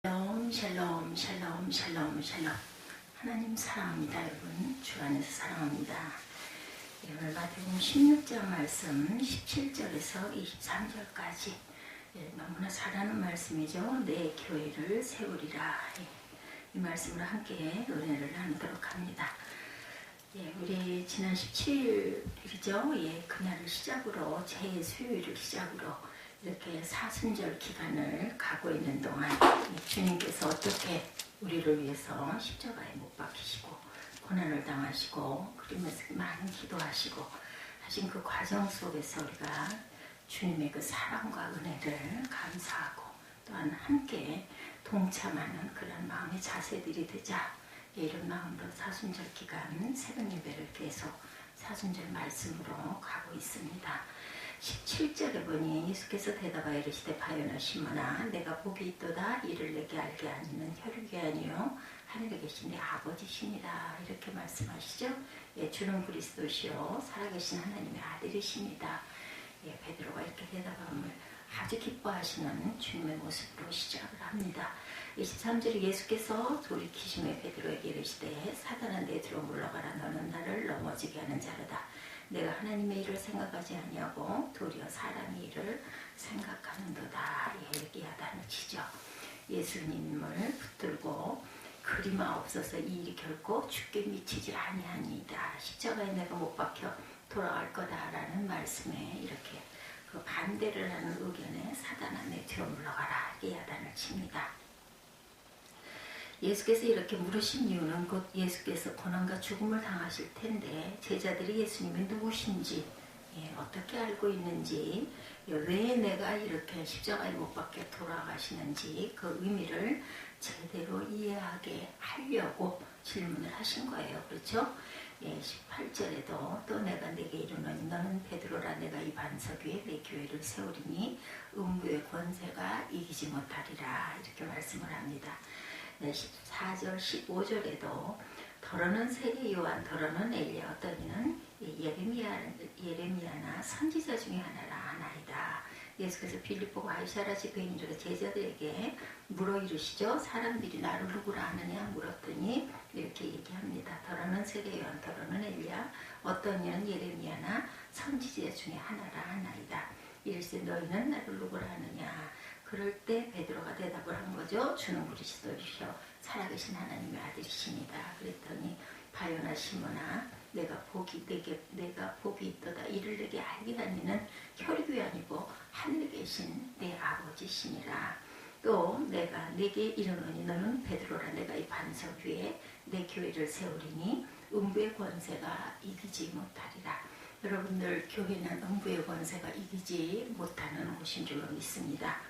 샬롬 샬롬 샬롬 샬롬 샬롬. 하나님 사랑합니다. 여러분 주 안에서 사랑합니다. 오늘 마태복음 16장 말씀 17절에서 23절까지 너무나 잘하는 말씀이죠. 내 교회를 세우리라. 이 말씀으로 함께 은혜를 나누도록 합니다. 우리 지난 17일이죠. 그날을 시작으로 제 수요일을 시작으로 이렇게 사순절 기간을 가고 있는 동안 주님께서 어떻게 우리를 위해서 십자가에 못 박히시고 고난을 당하시고 그러면서 많은 기도하시고 하신 그 과정 속에서 우리가 주님의 그 사랑과 은혜를 감사하고 또한 함께 동참하는 그런 마음의 자세들이 되자 이런 마음으로 사순절 기간 새벽 예배를 계속 사순절 말씀으로 가고 있습니다. 17절에 보니 예수께서 대답하여 이르시되 바요나 시몬아 내가 복이 있도다 이를 내게 알게 하는 혈육이 아니요 하늘에 계신 내 아버지시니라 이렇게 말씀하시죠. 주는 그리스도시요 살아계신 하나님의 아들이십니다. 베드로가 이렇게 대답함을 아주 기뻐하시는 주님의 모습으로 시작을 합니다. 23절에 예수께서 돌이키심에 베드로에게 이르시되 사단아 내 뒤로 물러가라 너는 나를 넘어지게 하는 자로다. 내가 하나님의 일을 생각하지 아니하고 도리어 사람의 일을 생각하는도다. 이렇게 야단을 치죠. 예수님을 붙들고 그리마 없어서 이 일이 결코 죽게 미치지 아니하니이다. 십자가에 내가 못 박혀 돌아갈 거다라는 말씀에 이렇게 그 반대를 하는 의견에 사단아 내 뒤로 물러가라. 이렇게 야단을 칩니다. 예수께서 이렇게 물으신 이유는 곧 예수께서 고난과 죽음을 당하실 텐데 제자들이 예수님이 누구신지 어떻게 알고 있는지 왜 내가 이렇게 십자가에 못 박혀 돌아가시는지 그 의미를 제대로 이해하게 하려고 질문을 하신 거예요. 그렇죠? 18절에도 또 내가 내게 이르노니 너는 베드로라 내가 이 반석 위에 내 교회를 세우리니 음부의 권세가 이기지 못하리라 이렇게 말씀을 합니다. 14절 15절에도 더러는 세례 요한 더러는 엘리야 어떤 이는 예레미야나 선지자 중에 하나이다. 예수께서 빌립보가 아이사라 지배인들의 제자들에게 물어 이르시죠. 사람들이 나를 누구라 하느냐 물었더니 이렇게 얘기합니다. 더러는 세례 요한 더러는 엘리야 어떤 이는 예레미야나 선지자 중에 하나이다. 이르시되 너희는 나를 누구라 하느냐. 그럴 때 베드로가 대답을 한 거죠. 주는 그리스도시요 살아계신 하나님의 아들이십니다. 그랬더니 바요나 시몬아 내가 복이 있도다 이를 내게 알게 하니는 혈육이 아니고 하늘에 계신 내 아버지시니라. 또 내가 내게 이르노니 너는 베드로라 내가 이 반석 위에 내 교회를 세우리니 음부의 권세가 이기지 못하리라. 여러분들 교회는 음부의 권세가 이기지 못하는 곳인 줄로 믿습니다.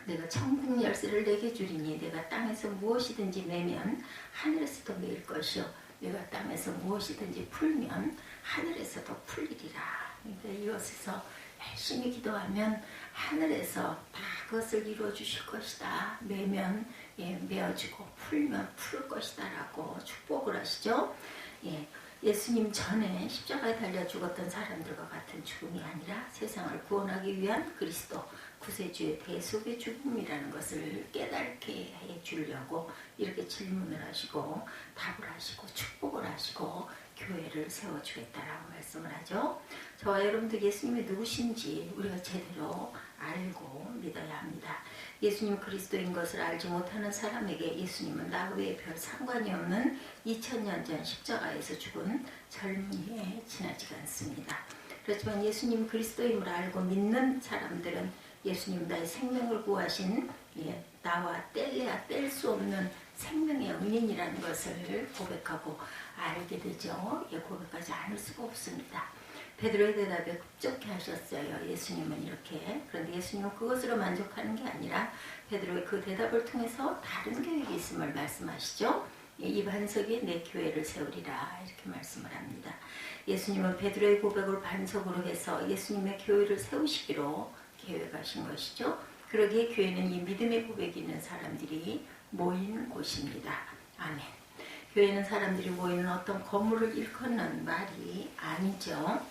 내가 천국 열쇠를 내게 주리니 내가 땅에서 무엇이든지 매면 하늘에서도 매일 것이요 내가 땅에서 무엇이든지 풀면 하늘에서도 풀리리라. 그러니까 이것에서 열심히 기도하면 하늘에서 다 그것을 이루어 주실 것이다. 매면 메어주고 풀면 풀 것이다 라고 축복을 하시죠. 예수님 전에 십자가에 달려 죽었던 사람들과 같은 죽음이 아니라 세상을 구원하기 위한 그리스도 구세주의 대속의 죽음이라는 것을 깨닫게 해주려고 이렇게 질문을 하시고 답을 하시고 축복을 하시고 교회를 세워주겠다라고 말씀을 하죠. 저와 여러분들 예수님이 누구신지 우리가 제대로 알고 믿어야 합니다. 예수님 그리스도인 것을 알지 못하는 사람에게 예수님은 나 외에 별 상관이 없는 2000년 전 십자가에서 죽은 젊은이에 지나지가 않습니다. 그렇지만 예수님 그리스도임을 알고 믿는 사람들은 예수님 나의 생명을 구하신 나와 뗄래야 뗄 수 없는 생명의 은인이라는 것을 고백하고 알게 되죠. 고백하지 않을 수가 없습니다. 베드로의 대답에 급족해 하셨어요. 예수님은 이렇게. 그런데 예수님은 그것으로 만족하는 게 아니라 베드로의 그 대답을 통해서 다른 계획이 있음을 말씀하시죠. 이 반석에 내 교회를 세우리라 이렇게 말씀을 합니다. 예수님은 베드로의 고백을 반석으로 해서 예수님의 교회를 세우시기로 계획하신 것이죠. 그러기에 교회는 이 믿음의 고백이 있는 사람들이 모인 곳입니다. 아멘. 교회는 사람들이 모이는 어떤 건물을 일컫는 말이 아니죠.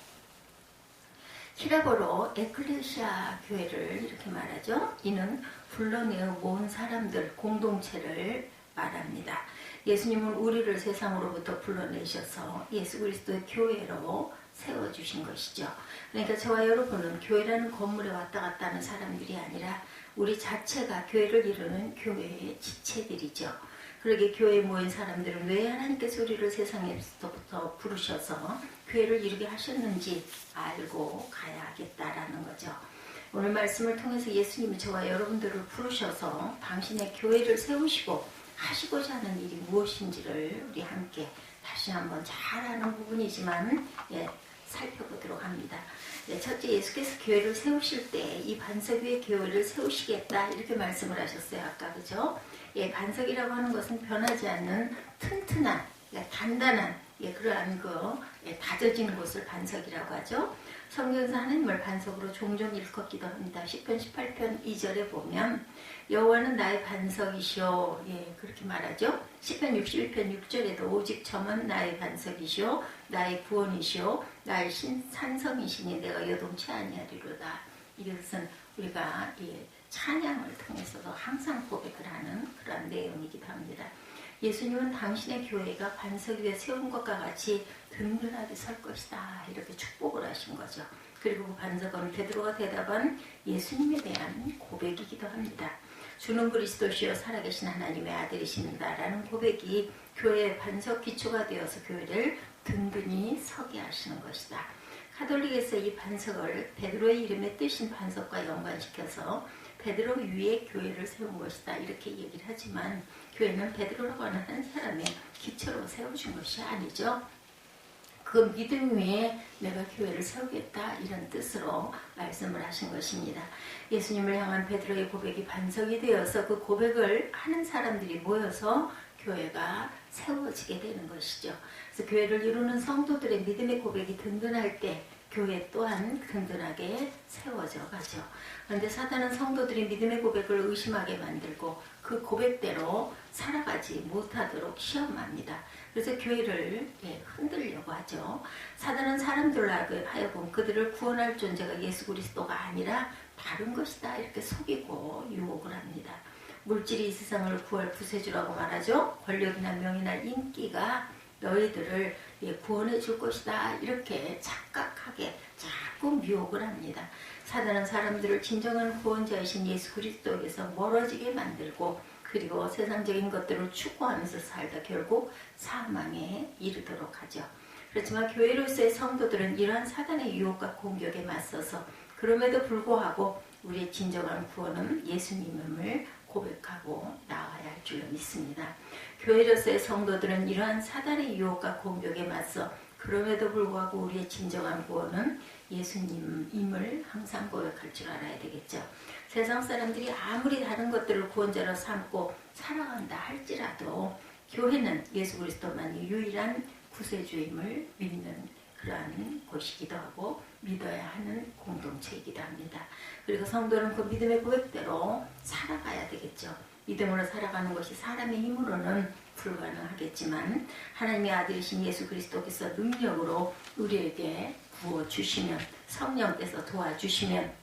히라보로 에클레시아 교회를 이렇게 말하죠. 이는 불러내어 모은 사람들 공동체를 말합니다. 예수님은 우리를 세상으로부터 불러내셔서 예수 그리스도의 교회로 세워주신 것이죠. 그러니까 저와 여러분은 교회라는 건물에 왔다 갔다 하는 사람들이 아니라 우리 자체가 교회를 이루는 교회의 지체들이죠. 그러게 교회에 모인 사람들은 왜 하나님께서 우리를 세상에서부터 부르셔서 교회를 이루게 하셨는지 알고 가야겠다라는 거죠. 오늘 말씀을 통해서 예수님이 저와 여러분들을 부르셔서 당신의 교회를 세우시고 하시고자 하는 일이 무엇인지를 우리 함께 다시 한번 잘 아는 부분이지만 살펴보도록 합니다. 첫째, 예수께서 교회를 세우실 때 이 반석 위에 교회를 세우시겠다 이렇게 말씀을 하셨어요. 아까 그죠? 반석이라고 하는 것은 변하지 않는 튼튼한, 단단한 그러한 다져진 곳을 반석이라고 하죠. 성경에서 하나님을 반석으로 종종 일컫기도 합니다. 시편 18편 2절에 보면 여호와는 나의 반석이시오. 그렇게 말하죠. 시편 61편 6절에도 오직 저만 나의 반석이시오. 나의 구원이시오. 나의 산성이시니 내가 요동치 아니하리로다. 이것은 우리가 찬양을 통해서도 항상 고백을 하는 그런 내용이기도 합니다. 예수님은 당신의 교회가 반석 위에 세운 것과 같이 든든하게 설 것이다 이렇게 축복을 하신 거죠. 그리고 그 반석은 베드로가 대답한 예수님에 대한 고백이기도 합니다. 주는 그리스도시요 살아계신 하나님의 아들이십니다 라는 고백이 교회의 반석 기초가 되어서 교회를 든든히 서게 하시는 것이다. 가톨릭에서 이 반석을 베드로의 이름에 뜨신 반석과 연관시켜서 베드로 위에 교회를 세운 것이다 이렇게 얘기를 하지만 교회는 베드로라고 하는 한 사람의 기초로 세워준 것이 아니죠. 그 믿음 위에 내가 교회를 세우겠다 이런 뜻으로 말씀을 하신 것입니다. 예수님을 향한 베드로의 고백이 반석이 되어서 그 고백을 하는 사람들이 모여서 교회가 세워지게 되는 것이죠. 그래서 교회를 이루는 성도들의 믿음의 고백이 든든할 때 교회 또한 든든하게 세워져 가죠. 그런데 사단은 성도들이 믿음의 고백을 의심하게 만들고 그 고백대로 살아가지 못하도록 시험합니다. 그래서 교회를 흔들려고 하죠. 사단은 사람들로 하여금 그들을 구원할 존재가 예수 그리스도가 아니라 다른 것이다 이렇게 속이고 유혹을 합니다. 물질이 이 세상을 구할 구세주라고 말하죠. 권력이나 명이나 인기가 너희들을 구원해 줄 것이다 이렇게 착각하게 자꾸 유혹을 합니다. 사단은 사람들을 진정한 구원자이신 예수 그리스도에게서 멀어지게 만들고 그리고 세상적인 것들을 추구하면서 살다 결국 사망에 이르도록 하죠. 그렇지만 교회로서의 성도들은 이러한 사단의 유혹과 공격에 맞서서 그럼에도 불구하고 우리의 진정한 구원은 예수님임을 고백하고 나아야 할 줄로 믿습니다. 교회로서의 성도들은 이러한 사단의 유혹과 공격에 맞서 그럼에도 불구하고 우리의 진정한 구원은 예수님임을 항상 고백할 줄 알아야 되겠죠. 세상 사람들이 아무리 다른 것들을 구원자로 삼고 살아간다 할지라도 교회는 예수 그리스도만이 유일한 구세주임을 믿는 그러한 곳이기도 하고 믿어야 하는 공동체이기도 합니다. 그리고 성도는 그 믿음의 고백대로 살아가야 되겠죠. 믿음으로 살아가는 것이 사람의 힘으로는 불가능하겠지만 하나님의 아들이신 예수 그리스도께서 능력으로 우리에게 부어주시면 성령께서 도와주시면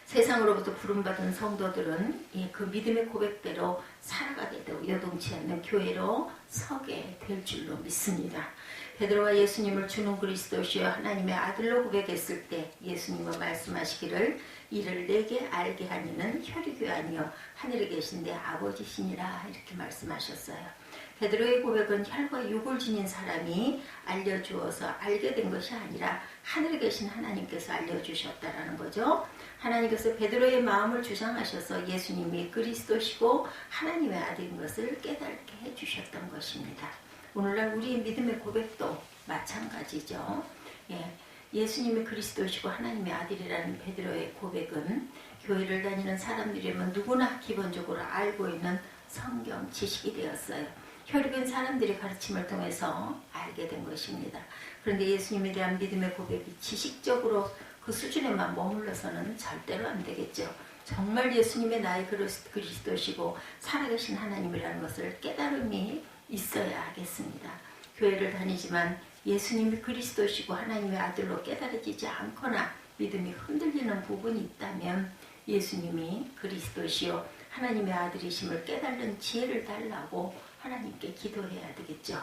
세상으로부터 부름받은 성도들은 그 믿음의 고백대로 살아가게 되고 여동치 않는 교회로 서게 될 줄로 믿습니다. 베드로가 예수님을 주는 그리스도시여 하나님의 아들로 고백했을 때 예수님은 말씀하시기를 이를 내게 알게 하니는 혈육이 아니여 하늘에 계신 내 아버지시니라 이렇게 말씀하셨어요. 베드로의 고백은 혈과 육을 지닌 사람이 알려주어서 알게 된 것이 아니라 하늘에 계신 하나님께서 알려주셨다라는 거죠. 하나님께서 베드로의 마음을 주장하셔서 예수님이 그리스도시고 하나님의 아들인 것을 깨닫게 해주셨던 것입니다. 오늘날 우리의 믿음의 고백도 마찬가지죠. 예수님이 그리스도시고 하나님의 아들이라는 베드로의 고백은 교회를 다니는 사람들이면 누구나 기본적으로 알고 있는 성경 지식이 되었어요. 혈육인 사람들의 가르침을 통해서 알게 된 것입니다. 그런데 예수님에 대한 믿음의 고백이 지식적으로 그 수준에만 머물러서는 절대로 안 되겠죠. 정말 예수님의 나의 그리스도시고 살아계신 하나님이라는 것을 깨달음이 있어야 하겠습니다. 교회를 다니지만 예수님이 그리스도시고 하나님의 아들로 깨달아지지 않거나 믿음이 흔들리는 부분이 있다면 예수님이 그리스도시요 하나님의 아들이심을 깨달는 지혜를 달라고 하나님께 기도해야 되겠죠.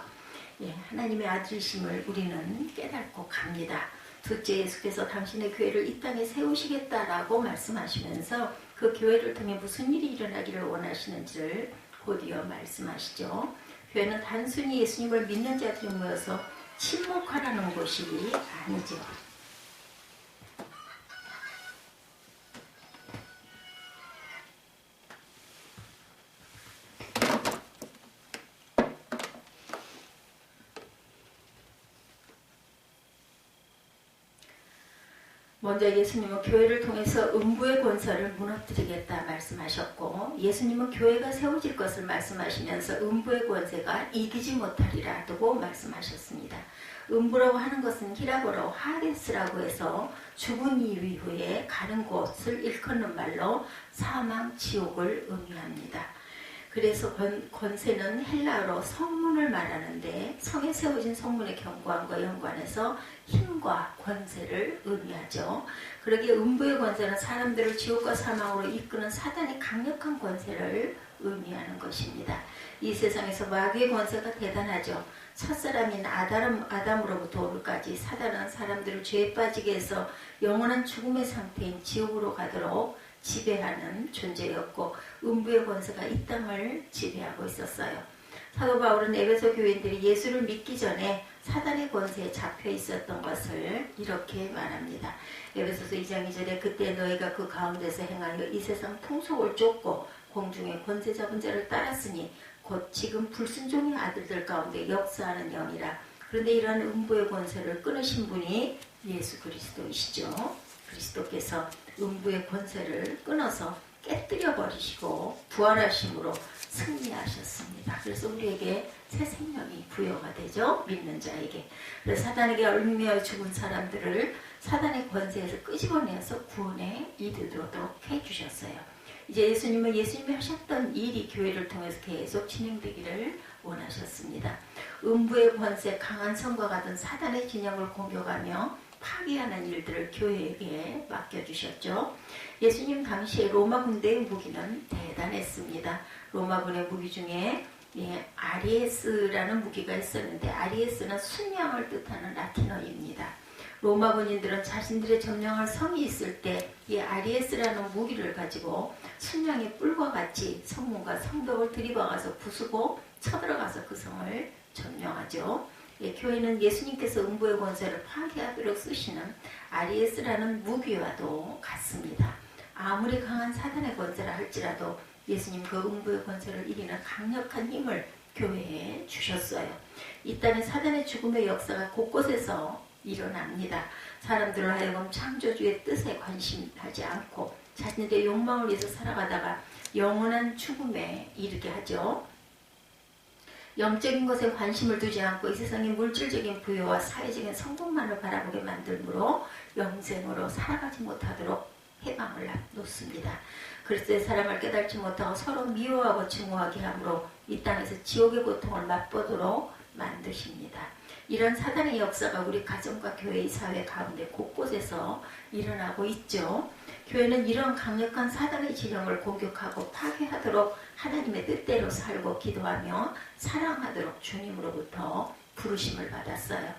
예, 하나님의 아들이심을 우리는 깨닫고 갑니다. 둘째, 예수께서 당신의 교회를 이 땅에 세우시겠다라고 말씀하시면서 그 교회를 통해 무슨 일이 일어나기를 원하시는지를 곧이어 말씀하시죠. 교회는 단순히 예수님을 믿는 자들이 모여서 침묵하라는 곳이 아니죠. 먼저 예수님은 교회를 통해서 음부의 권세를 무너뜨리겠다 말씀하셨고, 예수님은 교회가 세워질 것을 말씀하시면서 음부의 권세가 이기지 못하리라고 말씀하셨습니다. 음부라고 하는 것은 히라보로 하데스라고 해서 죽은 이후에 가는 곳을 일컫는 말로 사망, 지옥을 의미합니다. 그래서 권세는 헬라어로 성문을 말하는데 성에 세워진 성문의 견고함과 연관해서 힘과 권세를 의미하죠. 그러기에 음부의 권세는 사람들을 지옥과 사망으로 이끄는 사단의 강력한 권세를 의미하는 것입니다. 이 세상에서 마귀의 권세가 대단하죠. 첫사람인 아담으로부터 오늘까지 사단은 사람들을 죄에 빠지게 해서 영원한 죽음의 상태인 지옥으로 가도록 지배하는 존재였고, 음부의 권세가 이 땅을 지배하고 있었어요. 사도 바울은 에베소 교인들이 예수를 믿기 전에 사단의 권세에 잡혀 있었던 것을 이렇게 말합니다. 에베소서 2장 2절에 그때 너희가 그 가운데서 행하여 이 세상 풍속을 쫓고 공중의 권세 잡은 자를 따랐으니 곧 지금 불순종의 아들들 가운데 역사하는 영이라. 그런데 이러한 음부의 권세를 끊으신 분이 예수 그리스도이시죠. 그리스도께서 음부의 권세를 끊어서 깨뜨려 버리시고 부활하심으로 승리하셨습니다. 그래서 우리에게 새 생명이 부여가 되죠. 믿는 자에게. 그래서 사단에게 얽매여 죽은 사람들을 사단의 권세에서 끄집어내서 구원에 이르도록 해주셨어요. 이제 예수님은 예수님이 하셨던 일이 교회를 통해서 계속 진행되기를 원하셨습니다. 음부의 권세, 강한 성과 같은 사단의 진영을 공격하며 파괴하는 일들을 교회에게 맡겨주셨죠. 예수님 당시에 로마 군대의 무기는 대단했습니다. 로마군의 무기 중에 아리에스라는 무기가 있었는데, 아리에스는 순양을 뜻하는 라틴어입니다. 로마 군인들은 자신들의 점령할 성이 있을 때 이 아리에스라는 무기를 가지고 순양의 뿔과 같이 성문과 성벽을 들이박아서 부수고 쳐들어가서 그 성을 점령하죠. 교회는 예수님께서 음부의 권세를 파괴하도록 쓰시는 아리에스라는 무기와도 같습니다. 아무리 강한 사단의 권세라 할지라도 예수님 그 음부의 권세를 이기는 강력한 힘을 교회에 주셨어요. 이 땅에 사단의 죽음의 역사가 곳곳에서 일어납니다. 사람들을 하여금 창조주의 뜻에 관심하지 않고 자신들의 욕망을 위해서 살아가다가 영원한 죽음에 이르게 하죠. 영적인 것에 관심을 두지 않고 이 세상의 물질적인 부여와 사회적인 성공만을 바라보게 만들므로 영생으로 살아가지 못하도록 해방을 놓습니다. 그리스도의 사랑을 깨닫지 못하고 서로 미워하고 증오하게 함으로 이 땅에서 지옥의 고통을 맛보도록 만드십니다. 이런 사단의 역사가 우리 가정과 교회의 사회 가운데 곳곳에서 일어나고 있죠. 교회는 이런 강력한 사단의 진영을 공격하고 파괴하도록 하나님의 뜻대로 살고 기도하며 사랑하도록 주님으로부터 부르심을 받았어요.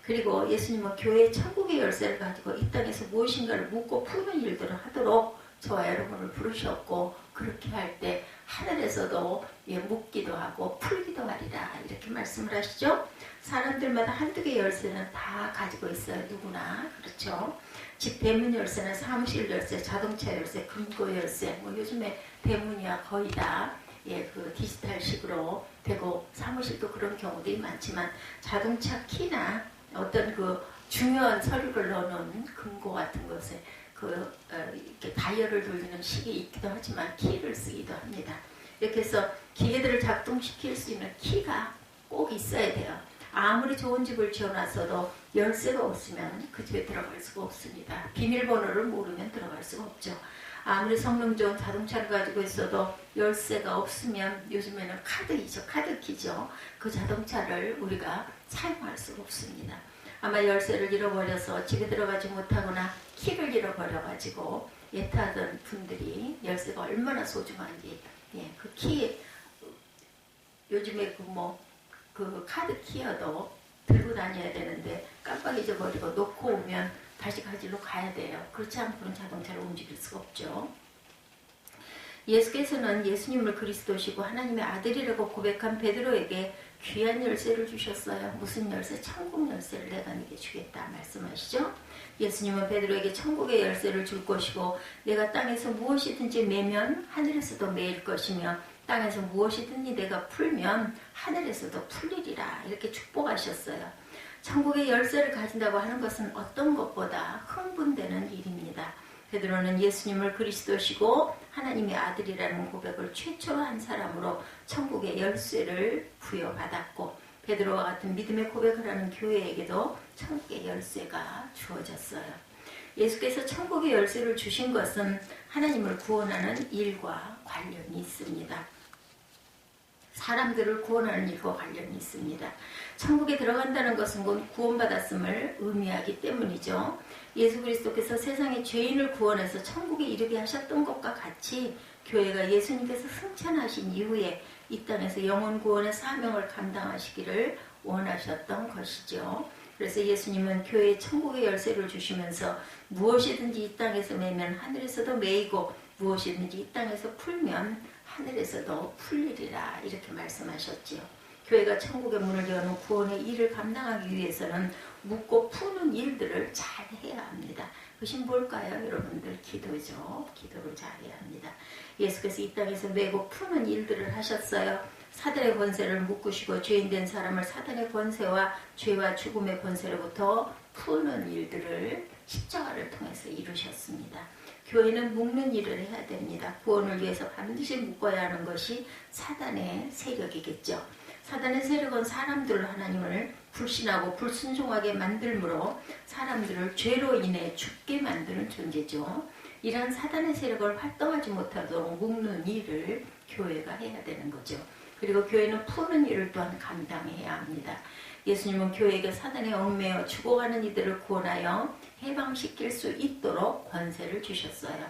그리고 예수님은 교회의 천국의 열쇠를 가지고 이 땅에서 무엇인가를 묻고 푸는 일들을 하도록 저와 여러분을 부르셨고, 그렇게 할 때 하늘에서도 묻기도 하고 풀기도 하리라 이렇게 말씀을 하시죠. 사람들마다 한두 개 열쇠는 다 가지고 있어요. 누구나. 그렇죠. 집 대문 열쇠는 사무실 열쇠, 자동차 열쇠, 금고 열쇠, 요즘에 대문이야 거의 다 그 디지털식으로 되고, 사무실도 그런 경우들이 많지만 자동차 키나 어떤 그 중요한 서류를 넣어놓은 금고 같은 것에 이렇게 다이얼을 돌리는 식이 있기도 하지만 키를 쓰기도 합니다. 이렇게 해서 기계들을 작동시킬 수 있는 키가 꼭 있어야 돼요. 아무리 좋은 집을 지어놨어도 열쇠가 없으면 그 집에 들어갈 수가 없습니다. 비밀번호를 모르면 들어갈 수가 없죠. 아무리 성능 좋은 자동차를 가지고 있어도 열쇠가 없으면 요즘에는 카드키죠. 그 자동차를 우리가 사용할 수가 없습니다. 아마 열쇠를 잃어버려서 집에 들어가지 못하거나 키를 잃어버려가지고 예타하던 분들이 열쇠가 얼마나 소중한지, 그 키, 요즘에 그 카드 키여도 들고 다녀야 되는데 깜빡 잊어버리고 놓고 오면 다시 가지러 가야 돼요. 그렇지 않고는 자동차를 움직일 수가 없죠. 예수께서는 예수님을 그리스도시고 하나님의 아들이라고 고백한 베드로에게 귀한 열쇠를 주셨어요. 무슨 열쇠? 천국 열쇠를 내가 네게 주겠다 말씀하시죠. 예수님은 베드로에게 천국의 열쇠를 줄 것이고 내가 땅에서 무엇이든지 매면 하늘에서도 매일 것이며 땅에서 무엇이든지 내가 풀면 하늘에서도 풀리리라 이렇게 축복하셨어요. 천국의 열쇠를 가진다고 하는 것은 어떤 것보다 흥분되는 일입니다. 베드로는 예수님을 그리스도시고 하나님의 아들이라는 고백을 최초로 한 사람으로 천국의 열쇠를 부여받았고 베드로와 같은 믿음의 고백을 하는 교회에게도 천국의 열쇠가 주어졌어요. 예수께서 천국의 열쇠를 주신 것은 하나님을 구원하는 일과 관련이 있습니다. 사람들을 구원하는 일과 관련이 있습니다. 천국에 들어간다는 것은 곧 구원받았음을 의미하기 때문이죠. 예수 그리스도께서 세상의 죄인을 구원해서 천국에 이르게 하셨던 것과 같이 교회가 예수님께서 승천하신 이후에 이 땅에서 영혼 구원의 사명을 감당하시기를 원하셨던 것이죠. 그래서 예수님은 교회에 천국의 열쇠를 주시면서 무엇이든지 이 땅에서 매면 하늘에서도 매이고 무엇이든지 이 땅에서 풀면 하늘에서도 풀리리라 이렇게 말씀하셨지요. 교회가 천국의 문을 여는 구원의 일을 감당하기 위해서는 묻고 푸는 일들을 잘 해야 합니다. 그것이 뭘까요? 여러분들 기도죠. 기도를 잘 해야 합니다. 예수께서 이 땅에서 매고 푸는 일들을 하셨어요. 사단의 권세를 묶으시고 죄인된 사람을 사단의 권세와 죄와 죽음의 권세로부터 푸는 일들을 십자가를 통해서 이루셨습니다. 교회는 묶는 일을 해야 됩니다. 구원을 위해서 반드시 묶어야 하는 것이 사단의 세력이겠죠. 사단의 세력은 사람들을 하나님을 불신하고 불순종하게 만들므로 사람들을 죄로 인해 죽게 만드는 존재죠. 이러한 사단의 세력을 활동하지 못하도록 묶는 일을 교회가 해야 되는 거죠. 그리고 교회는 푸는 일을 또한 감당해야 합니다. 예수님은 교회에게 사단에 얽매여 죽어가는 이들을 구원하여 해방시킬 수 있도록 권세를 주셨어요.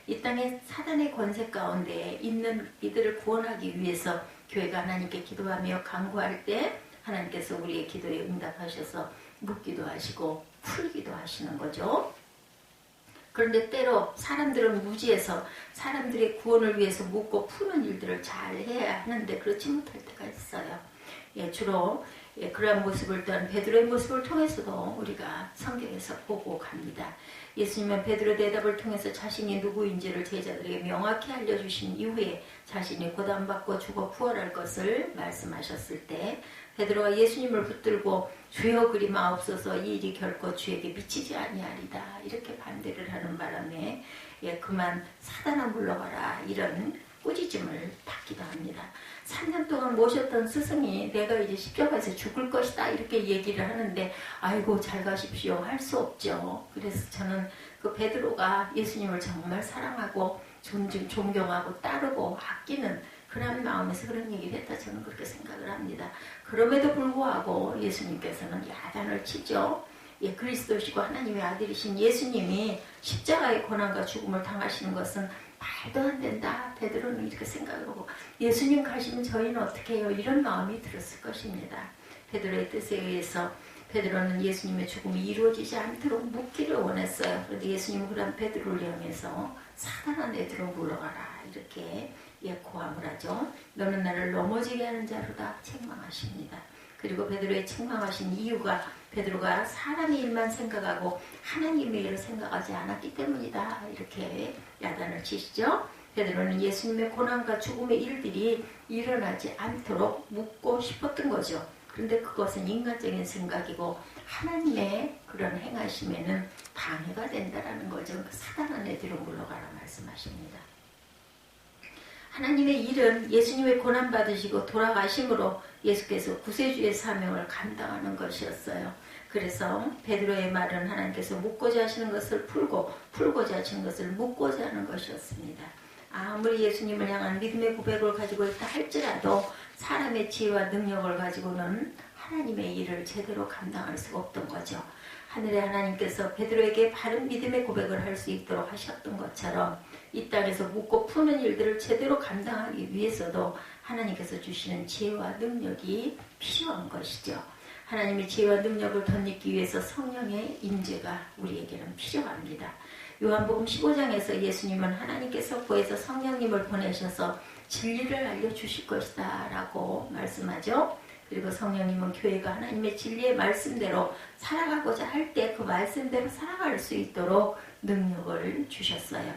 이 땅에 사단의 권세 가운데 있는 이들을 구원하기 위해서 교회가 하나님께 기도하며 간구할 때 하나님께서 우리의 기도에 응답하셔서 묶기도 하시고 풀기도 하시는 거죠. 그런데 때로 사람들은 무지해서 사람들의 구원을 위해서 묶고 푸는 일들을 잘 해야 하는데 그렇지 못할 때가 있어요. 주로 그러한 모습을 또한 베드로의 모습을 통해서도 우리가 성경에서 보고 갑니다. 예수님은 베드로의 대답을 통해서 자신이 누구인지를 제자들에게 명확히 알려주신 이후에 자신이 고난받고 죽어 부활할 것을 말씀하셨을 때 베드로가 예수님을 붙들고 주여 그리 마옵소서 이 일이 결코 주에게 미치지 아니하리다 이렇게 반대를 하는 바람에 그만 사단아 물러가라 이런 꾸짖음을 받기도 합니다. 3년 동안 모셨던 스승이 내가 이제 십자가에서 죽을 것이다 이렇게 얘기를 하는데 아이고 잘 가십시오 할 수 없죠. 그래서 저는 그 베드로가 예수님을 정말 사랑하고 존경하고 따르고 아끼는 그런 마음에서 그런 얘기를 했다 저는 그렇게 생각을 합니다. 그럼에도 불구하고 예수님께서는 야단을 치죠. 그리스도시고 하나님의 아들이신 예수님이 십자가의 고난과 죽음을 당하시는 것은 말도 안 된다. 베드로는 이렇게 생각을 하고 예수님 가시면 저희는 어떻게 해요? 이런 마음이 들었을 것입니다. 베드로의 뜻에 의해서 베드로는 예수님의 죽음이 이루어지지 않도록 묻기를 원했어요. 그런데 예수님은 그런 베드로를 향해서 사단아 내들어 물러가라 이렇게 고함을 하죠. 너는 나를 넘어지게 하는 자로다 책망하십니다. 그리고 베드로의 책망하신 이유가 베드로가 사람의 일만 생각하고 하나님의 일을 생각하지 않았기 때문이다. 이렇게 야단을 치시죠. 베드로는 예수님의 고난과 죽음의 일들이 일어나지 않도록 묻고 싶었던 거죠. 그런데 그것은 인간적인 생각이고 하나님의 그런 행하심에는 방해가 된다라는 거죠. 사단 안에 들어 물러가라 말씀하십니다. 하나님의 일은 예수님의 고난받으시고 돌아가심으로 예수께서 구세주의 사명을 감당하는 것이었어요. 그래서 베드로의 말은 하나님께서 묶고자 하시는 것을 풀고 풀고자 하시는 것을 묶고자 하는 것이었습니다. 아무리 예수님을 향한 믿음의 고백을 가지고 있다 할지라도 사람의 지혜와 능력을 가지고는 하나님의 일을 제대로 감당할 수가 없던 거죠. 하늘의 하나님께서 베드로에게 바른 믿음의 고백을 할 수 있도록 하셨던 것처럼 이 땅에서 묻고 푸는 일들을 제대로 감당하기 위해서도 하나님께서 주시는 지혜와 능력이 필요한 것이죠. 하나님의 지혜와 능력을 덧입기 위해서 성령의 임재가 우리에게는 필요합니다. 요한복음 15장에서 예수님은 하나님께서 구해서 성령님을 보내셔서 진리를 알려주실 것이다 라고 말씀하죠. 그리고 성령님은 교회가 하나님의 진리의 말씀대로 살아가고자 할 때 그 말씀대로 살아갈 수 있도록 능력을 주셨어요.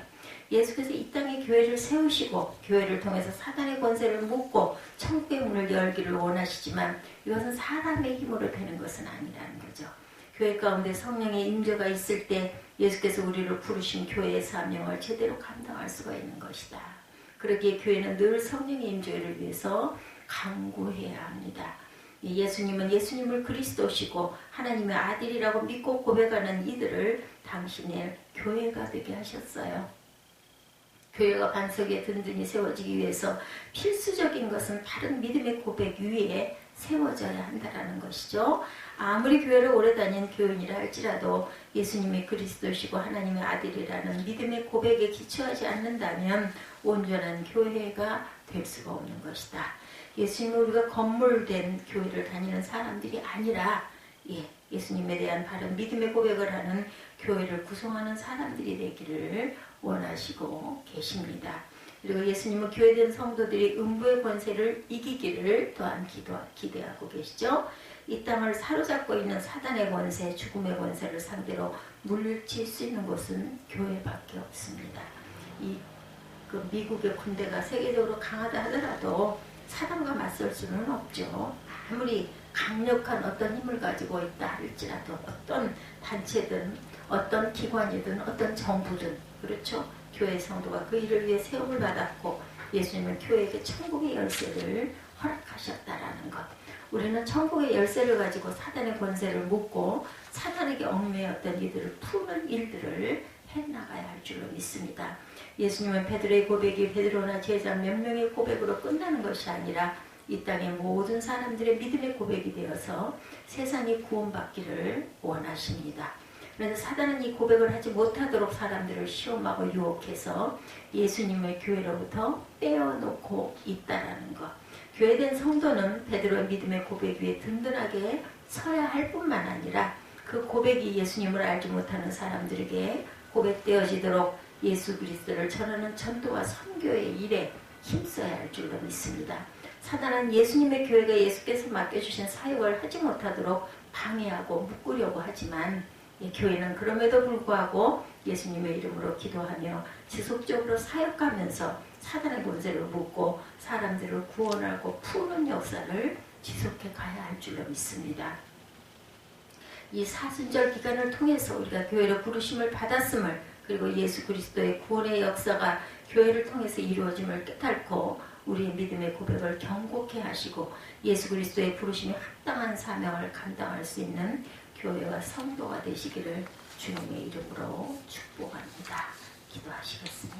예수께서 이 땅에 교회를 세우시고 교회를 통해서 사단의 권세를 묶고 천국의 문을 열기를 원하시지만 이것은 사람의 힘으로 되는 것은 아니라는 거죠. 교회 가운데 성령의 임재가 있을 때 예수께서 우리를 부르신 교회의 사명을 제대로 감당할 수가 있는 것이다. 그러기에 교회는 늘 성령의 임재를 위해서 간구해야 합니다. 예수님은 예수님을 그리스도시고 하나님의 아들이라고 믿고 고백하는 이들을 당신의 교회가 되게 하셨어요. 교회가 반석 위에 든든히 세워지기 위해서 필수적인 것은 바른 믿음의 고백 위에 세워져야 한다는 것이죠. 아무리 교회를 오래 다닌 교인이라 할지라도 예수님이 그리스도시고 하나님의 아들이라는 믿음의 고백에 기초하지 않는다면 온전한 교회가 될 수가 없는 것이다. 예수님은 우리가 건물된 교회를 다니는 사람들이 아니라 예수님에 대한 바른 믿음의 고백을 하는 교회를 구성하는 사람들이 되기를 원하시고 계십니다. 그리고 예수님은 교회된 성도들이 음부의 권세를 이기기를 또한 기대하고 계시죠. 이 땅을 사로잡고 있는 사단의 권세, 죽음의 권세를 상대로 물리칠 수 있는 곳은 교회밖에 없습니다. 미국의 군대가 세계적으로 강하다 하더라도 사단과 맞설 수는 없죠. 아무리 강력한 어떤 힘을 가지고 있다 할지라도 어떤 단체든 어떤 기관이든 어떤 정부든 그렇죠. 교회 성도가 그 일을 위해 세움을 받았고 예수님은 교회에게 천국의 열쇠를 허락하셨다라는 것. 우리는 천국의 열쇠를 가지고 사단의 권세를 묶고 사단에게 얽매였던 이들을 푸는 일들을 해나가야 할 줄로 믿습니다. 예수님은 베드로의 고백이 베드로나 제자 몇 명의 고백으로 끝나는 것이 아니라 이 땅의 모든 사람들의 믿음의 고백이 되어서 세상이 구원받기를 원하십니다. 그래서 사단은 이 고백을 하지 못하도록 사람들을 시험하고 유혹해서 예수님의 교회로부터 떼어놓고 있다라는 것. 교회된 성도는 베드로의 믿음의 고백 위에 든든하게 서야 할 뿐만 아니라 그 고백이 예수님을 알지 못하는 사람들에게 고백되어지도록 예수 그리스도를 전하는 전도와 선교의 일에 힘써야 할 줄로 믿습니다. 사단은 예수님의 교회가 예수께서 맡겨주신 사역을 하지 못하도록 방해하고 묶으려고 하지만 교회는 그럼에도 불구하고 예수님의 이름으로 기도하며 지속적으로 사역하면서 사단의 권세를 묶고 사람들을 구원하고 푸는 역사를 지속해 가야 할 줄로 믿습니다. 이 사순절 기간을 통해서 우리가 교회로 부르심을 받았음을 그리고 예수 그리스도의 구원의 역사가 교회를 통해서 이루어짐을 깨닫고 우리의 믿음의 고백을 경고케 하시고 예수 그리스도의 부르심에 합당한 사명을 감당할 수 있는 교회와 성도가 되시기를 주님의 이름으로 축복합니다. 기도하시겠습니다.